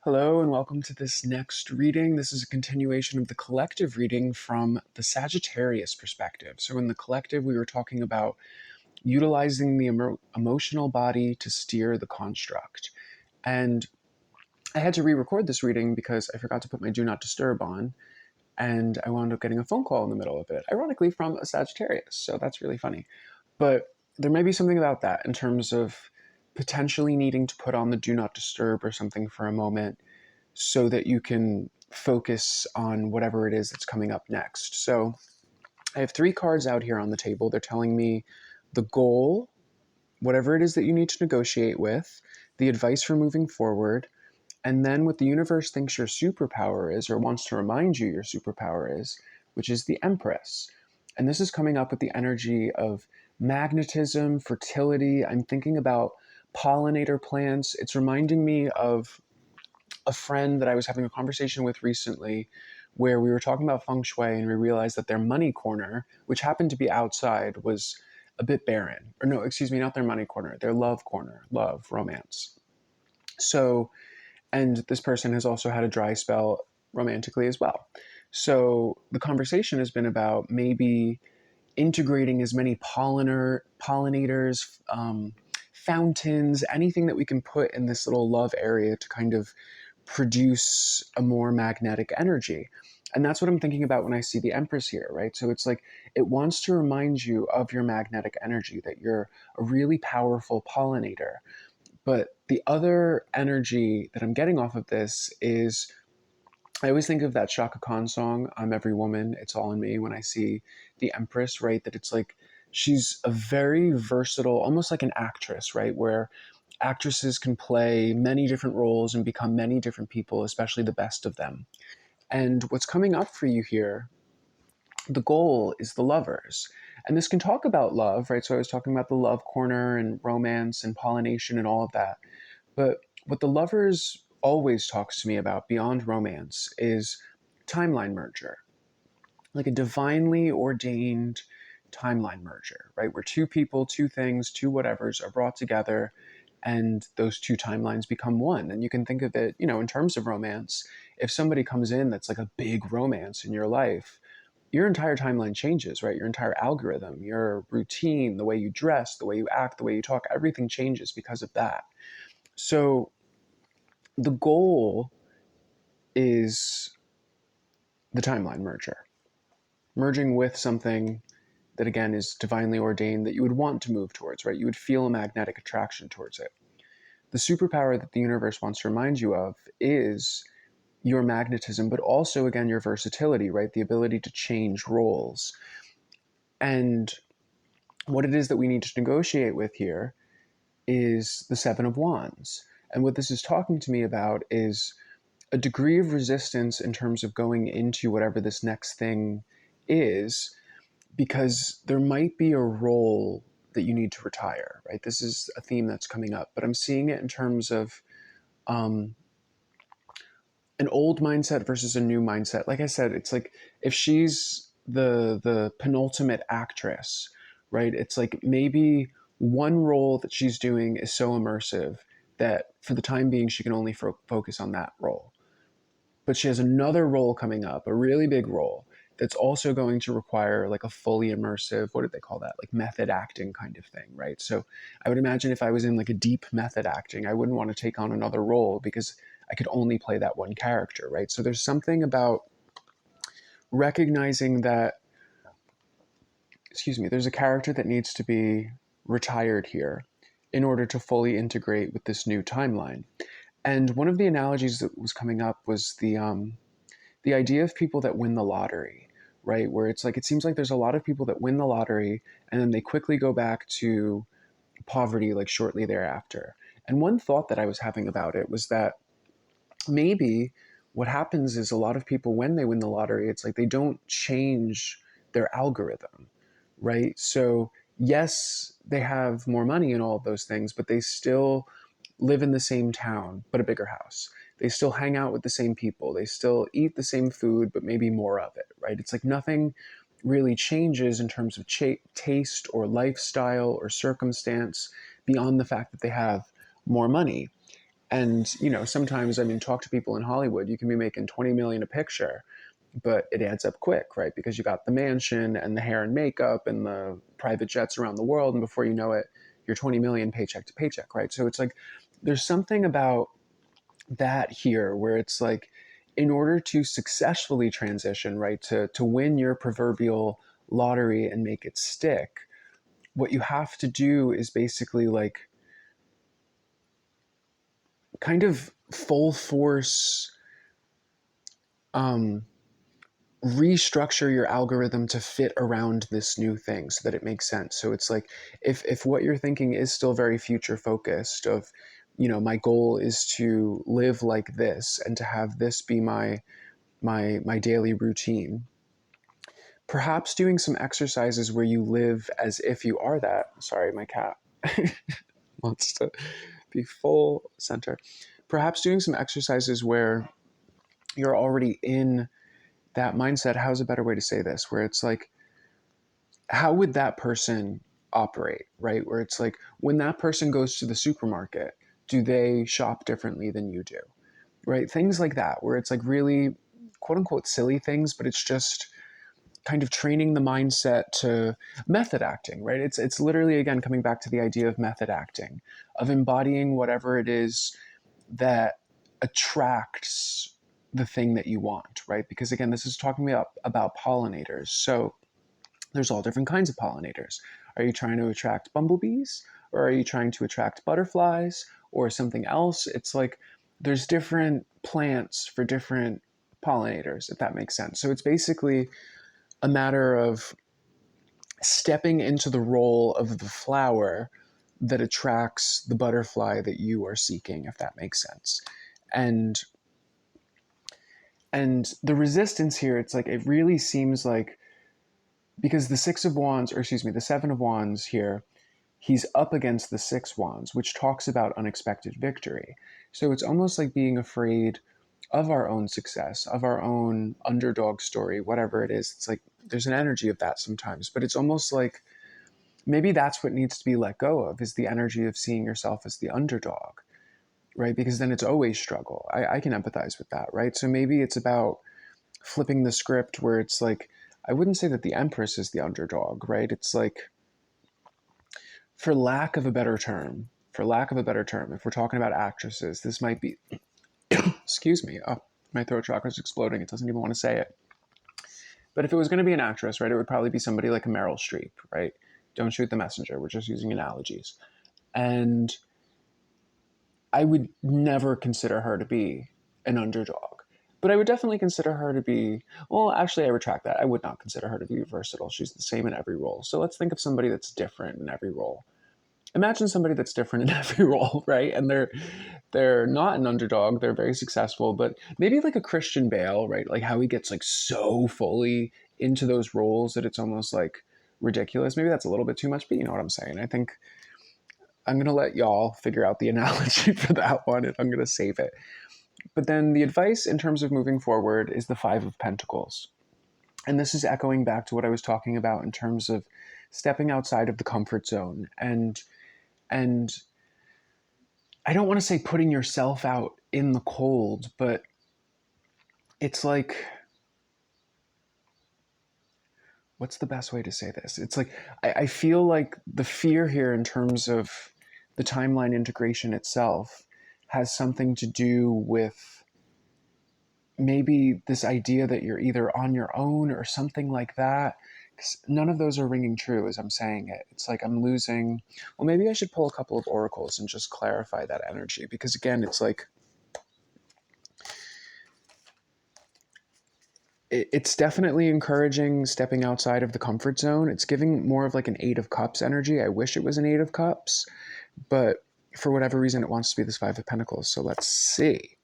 Hello and welcome to this next reading. This is a continuation of the collective reading from the Sagittarius perspective. So, in the collective, we were talking about utilizing the emotional body to steer the construct. And I had to re record this reading because I forgot to put my Do Not Disturb on, and I wound up getting a phone call in the middle of it, ironically from a Sagittarius. So, that's really funny. But there may be something about that in terms of potentially needing to put on the Do Not Disturb or something for a moment so that you can focus on whatever it is that's coming up next. So I have three cards out here on the table. They're telling me the goal, whatever it is that you need to negotiate with, the advice for moving forward, and then what the universe thinks your superpower is or wants to remind you your superpower is, which is the Empress. And this is coming up with the energy of magnetism, fertility. I'm thinking about pollinator plants. It's reminding me of a friend that I was having a conversation with recently where we were talking about feng shui and we realized that their money corner, which happened to be outside, was a bit barren. Or no, excuse me, not their money corner, their love corner, love, romance. So, and this person has also had a dry spell romantically as well. So the conversation has been about maybe integrating as many pollinators, fountains, anything that we can put in this little love area to kind of produce a more magnetic energy. And that's what I'm thinking about when I see the Empress here, right? So it's like it wants to remind you of your magnetic energy, that you're a really powerful pollinator. But the other energy that I'm getting off of this is I always think of that Shaka Khan song, I'm Every Woman, It's All in Me, when I see the Empress, right? That it's like she's a very versatile, almost like an actress, right? Where actresses can play many different roles and become many different people, especially the best of them. And what's coming up for you here, the goal is the lovers. And this can talk about love, right? So I was talking about the love corner and romance and pollination and all of that. But what the lovers always talks to me about beyond romance is timeline merger, like a divinely ordained timeline merger, right? Where two people, two things, two whatevers are brought together and those two timelines become one. And you can think of it, in terms of romance. If somebody comes in that's like a big romance in your life, your entire timeline changes, right? Your entire algorithm, your routine, the way you dress, the way you act, the way you talk, everything changes because of that. So the goal is the timeline merger, merging with something that again is divinely ordained that you would want to move towards, right? You would feel a magnetic attraction towards it. The superpower that the universe wants to remind you of is your magnetism, but also again your versatility, right? The ability to change roles. And what it is that we need to negotiate with here is the Seven of Wands. And what this is talking to me about is a degree of resistance in terms of going into whatever this next thing is, because there might be a role that you need to retire, right? This is a theme that's coming up, but I'm seeing it in terms of um, an old mindset versus a new mindset. Like I said, it's like if she's the penultimate actress, right? It's like maybe one role that she's doing is so immersive that for the time being she can only focus on that role. But she has another role coming up, a really big role that's also going to require like a fully immersive, what did they call that? Like method acting kind of thing, right? So I would imagine if I was in like a deep method acting, I wouldn't want to take on another role because I could only play that one character, right? So there's something about recognizing that, excuse me, there's a character that needs to be retired here in order to fully integrate with this new timeline. And one of the analogies that was coming up was the idea of people that win the lottery, right? Where it's like, it seems like there's a lot of people that win the lottery and then they quickly go back to poverty like shortly thereafter. And one thought that I was having about it was that maybe what happens is a lot of people, when they win the lottery, it's like they don't change their algorithm, right? So, yes, they have more money and all of those things, but they still live in the same town, but a bigger house. They still hang out with the same people. They still eat the same food, but maybe more of it, right? It's like nothing really changes in terms of taste or lifestyle or circumstance beyond the fact that they have more money. And, you know, sometimes, I mean, talk to people in Hollywood, you can be making 20 million a picture, but it adds up quick, right? Because you got the mansion and the hair and makeup and the private jets around the world. And before you know it, you're 20 million paycheck to paycheck, right? So it's like, there's something about that here where it's like, in order to successfully transition, right, to win your proverbial lottery and make it stick, what you have to do is basically like kind of full force um, restructure your algorithm to fit around this new thing so that it makes sense. So it's like, if what you're thinking is still very future focused of, you know, my goal is to live like this and to have this be my daily routine, perhaps doing some exercises where you live as if you are that. Sorry, my cat wants to be full center. Perhaps doing some exercises where you're already in that mindset. How's a better way to say this? Where it's like, how would that person operate, right? Where it's like, when that person goes to the supermarket, do they shop differently than you do, right? Things like that, where it's like really quote unquote silly things, but it's just kind of training the mindset to method acting, right? It's literally, again, coming back to the idea of method acting, of embodying whatever it is that attracts the thing that you want, right? Because again, this is talking about pollinators. So there's all different kinds of pollinators. Are you trying to attract bumblebees, or are you trying to attract butterflies or something else? It's like there's different plants for different pollinators, if that makes sense. So it's basically a matter of stepping into the role of the flower that attracts the butterfly that you are seeking, if that makes sense. And the resistance here, it's like, it really seems like, because the Six of Wands, or excuse me, the Seven of Wands here, he's up against the Six Wands, which talks about unexpected victory. So it's almost like being afraid of our own success, of our own underdog story, whatever it is. It's like there's an energy of that sometimes, but it's almost like maybe that's what needs to be let go of, is the energy of seeing yourself as the underdog, right? Because then it's always struggle. I can empathize with that, right? So maybe it's about flipping the script where it's like, I wouldn't say that the Empress is the underdog, right? It's like, for lack of a better term, if we're talking about actresses, this might be, excuse me, oh, my throat chakra's exploding. It doesn't even want to say it. But if it was going to be an actress, right, it would probably be somebody like a Meryl Streep, right? Don't shoot the messenger. We're just using analogies. And I would never consider her to be an underdog. But I would definitely consider her to be, well, actually, I retract that. I would not consider her to be versatile. She's the same in every role. So let's think of somebody that's different in every role. Imagine somebody that's different in every role, right? And they're not an underdog. They're very successful, but maybe like a Christian Bale, right? Like how he gets like so fully into those roles that it's almost like ridiculous. Maybe that's a little bit too much, but you know what I'm saying. I think I'm going to let y'all figure out the analogy for that one, and I'm going to save it. But then the advice in terms of moving forward is the Five of Pentacles. And this is echoing back to what I was talking about in terms of stepping outside of the comfort zone, and I don't want to say putting yourself out in the cold, but it's like, what's the best way to say this? It's like, I feel like the fear here in terms of the timeline integration itself has something to do with maybe this idea that you're either on your own or something like that. 'Cause none of those are ringing true as I'm saying it. It's like I'm losing. Well, maybe I should pull a couple of oracles and just clarify that energy, because again, it's like, it's definitely encouraging stepping outside of the comfort zone. It's giving more of like an Eight of Cups energy. I wish it was an Eight of Cups, but for whatever reason, it wants to be this Five of Pentacles. So let's see.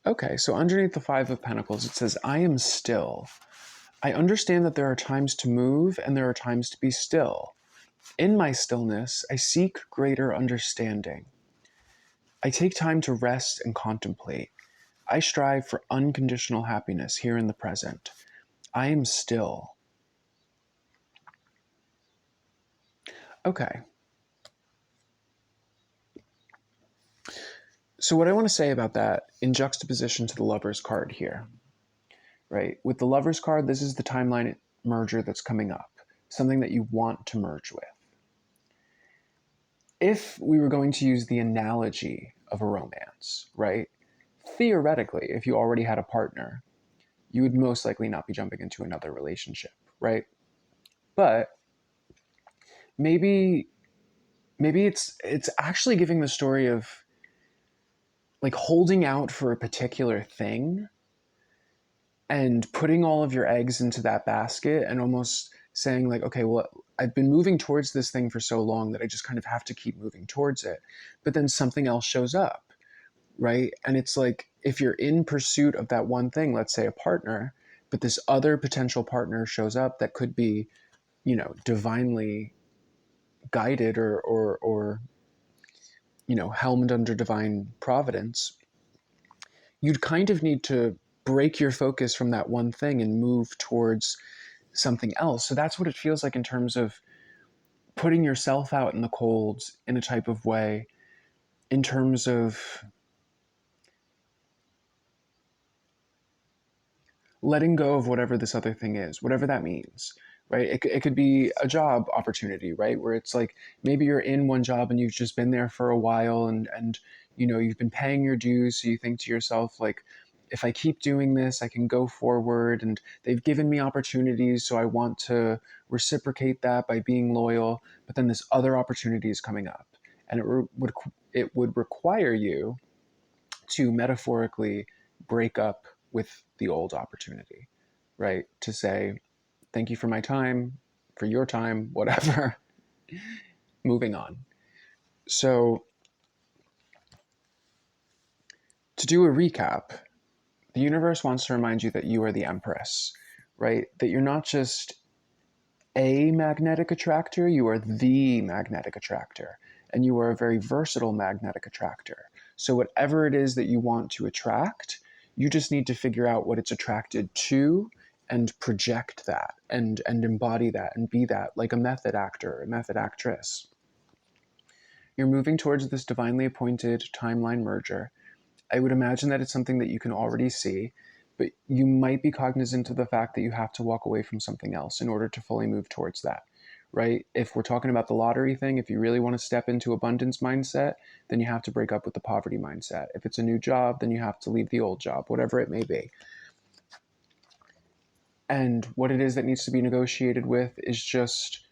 Okay, so underneath the Five of Pentacles, it says, I am still. I understand that there are times to move and there are times to be still. In my stillness, I seek greater understanding. I take time to rest and contemplate. I strive for unconditional happiness here in the present. I am still. Okay. So what I want to say about that in juxtaposition to the Lover's card here, right? With the Lover's card, this is the timeline merger that's coming up, something that you want to merge with. If we were going to use the analogy of a romance, right? Theoretically, if you already had a partner, you would most likely not be jumping into another relationship, right? But maybe it's actually giving the story of like holding out for a particular thing and putting all of your eggs into that basket and almost saying like, okay, well, I've been moving towards this thing for so long that I just kind of have to keep moving towards it. But then something else shows up, right? And it's like if you're in pursuit of that one thing, let's say a partner, but this other potential partner shows up that could be, divinely guided or helmed under divine providence, you'd kind of need to break your focus from that one thing and move towards something else. So that's what it feels like in terms of putting yourself out in the cold in a type of way, in terms of letting go of whatever this other thing is, whatever that means, right? It could be a job opportunity, right? Where it's like maybe you're in one job and you've just been there for a while and you've been paying your dues. So you think to yourself, like, if I keep doing this, I can go forward and they've given me opportunities. So I want to reciprocate that by being loyal. But then this other opportunity is coming up and it would require you to metaphorically break up with the old opportunity, right? To say, thank you for my time, for your time, whatever, moving on. So, to do a recap, the universe wants to remind you that you are the Empress, right? That you're not just a magnetic attractor, you are the magnetic attractor. And you are a very versatile magnetic attractor. So, whatever it is that you want to attract, you just need to figure out what it's attracted to and project that and embody that and be that like a method actor, a method actress. You're moving towards this divinely appointed timeline merger. I would imagine that it's something that you can already see, but you might be cognizant of the fact that you have to walk away from something else in order to fully move towards that, right? If we're talking about the lottery thing, if you really want to step into abundance mindset, then you have to break up with the poverty mindset. If it's a new job, then you have to leave the old job, whatever it may be. And what it is that needs to be negotiated with is just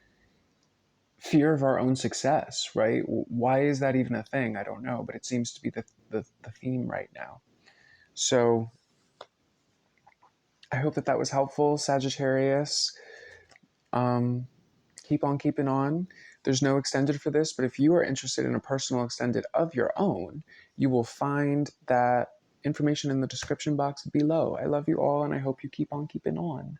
fear of our own success, right? Why is that even a thing? I don't know, but it seems to be the theme right now. So I hope that was helpful, Sagittarius. Um, keep on keeping on. There's no extended for this, but if you are interested in a personal extended of your own, you will find that information in the description box below. I love you all, and I hope you keep on keeping on.